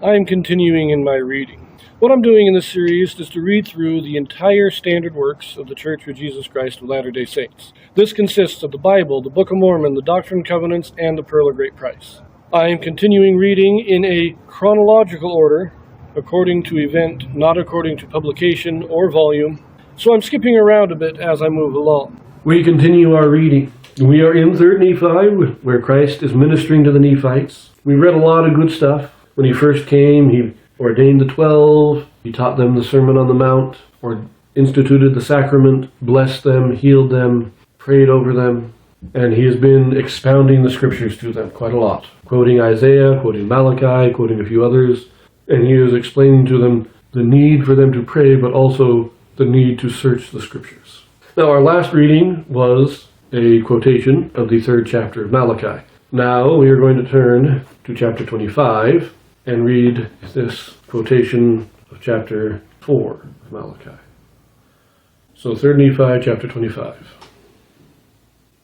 I am continuing in my reading. What I'm doing in this series is to read through the entire standard works of the Church of Jesus Christ of Latter-day Saints. This consists of the Bible, the Book of Mormon, the Doctrine and Covenants, and the Pearl of Great Price. I am continuing reading in a chronological order, according to event, not according to publication or volume, so I'm skipping around a bit as I move along. We continue our reading. We are in 3rd Nephi, where Christ is ministering to the Nephites. We read a lot of good stuff. When he first came, he ordained the 12, he taught them the Sermon on the Mount, or instituted the sacrament, blessed them, healed them, prayed over them, and he has been expounding the scriptures to them quite a lot, quoting Isaiah, quoting Malachi, quoting a few others, and he is explaining to them the need for them to pray, but also the need to search the scriptures. Now, our last reading was a quotation of the 3rd chapter of Malachi. Now we are going to turn to chapter 25 and read this quotation of chapter 4 of Malachi. So 3rd Nephi, chapter 25.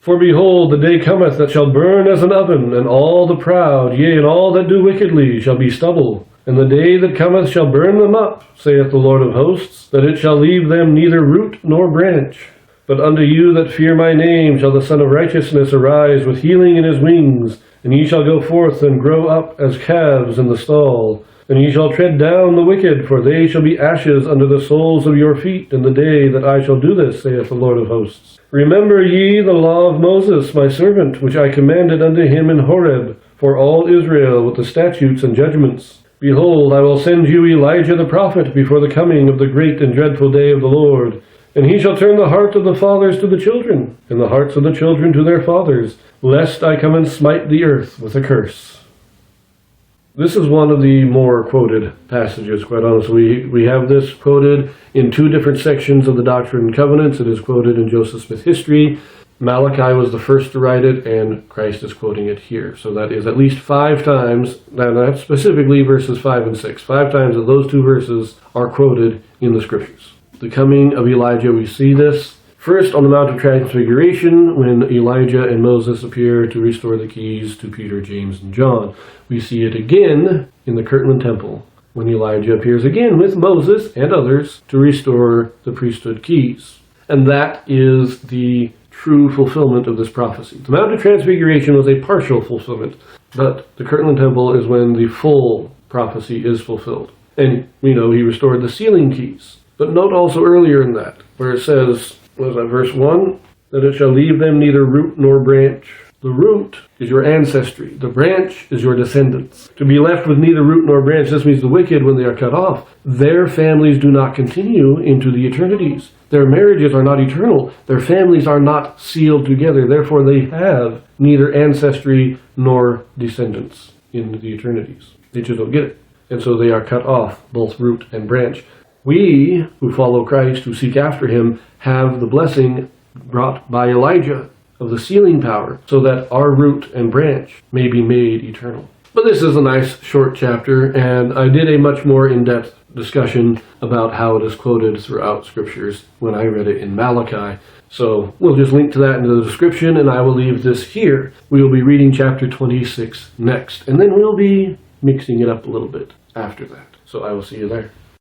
For behold, the day cometh that shall burn as an oven, and all the proud, yea, and all that do wickedly, shall be stubble. And the day that cometh shall burn them up, saith the Lord of hosts, that it shall leave them neither root nor branch. But unto you that fear my name shall the Son of Righteousness arise with healing in his wings, and ye shall go forth and grow up as calves in the stall. And ye shall tread down the wicked, for they shall be ashes under the soles of your feet in the day that I shall do this, saith the Lord of hosts. Remember ye the law of Moses, my servant, which I commanded unto him in Horeb, for all Israel, with the statutes and judgments. Behold, I will send you Elijah the prophet before the coming of the great and dreadful day of the Lord. And he shall turn the heart of the fathers to the children, and the hearts of the children to their fathers, lest I come and smite the earth with a curse. This is one of the more quoted passages, quite honestly. We have this quoted in 2 different sections of the Doctrine and Covenants. It is quoted in Joseph Smith history. Malachi was the first to write it, and Christ is quoting it here. So that is at least 5 times, now not specifically verses 5 and 6. 5 times of those 2 verses are quoted in the Scriptures. The coming of Elijah, we see this first on the Mount of Transfiguration, when Elijah and Moses appear to restore the keys to Peter, James, and John. We see it again in the Kirtland Temple, when Elijah appears again with Moses and others to restore the priesthood keys. And that is the true fulfillment of this prophecy. The Mount of Transfiguration was a partial fulfillment, but the Kirtland Temple is when the full prophecy is fulfilled. And we know he restored the sealing keys. But note also earlier in that, where it says, what was that, verse 1? That it shall leave them neither root nor branch. The root is your ancestry. The branch is your descendants. To be left with neither root nor branch, this means the wicked, when they are cut off, their families do not continue into the eternities. Their marriages are not eternal. Their families are not sealed together. Therefore, they have neither ancestry nor descendants in the eternities. They just don't get it. And so they are cut off, both root and branch. We, who follow Christ, who seek after him, have the blessing brought by Elijah of the sealing power, so that our root and branch may be made eternal. But this is a nice short chapter, and I did a much more in-depth discussion about how it is quoted throughout Scriptures when I read it in Malachi. So we'll just link to that in the description, and I will leave this here. We will be reading chapter 26 next, and then we'll be mixing it up a little bit after that. So I will see you there.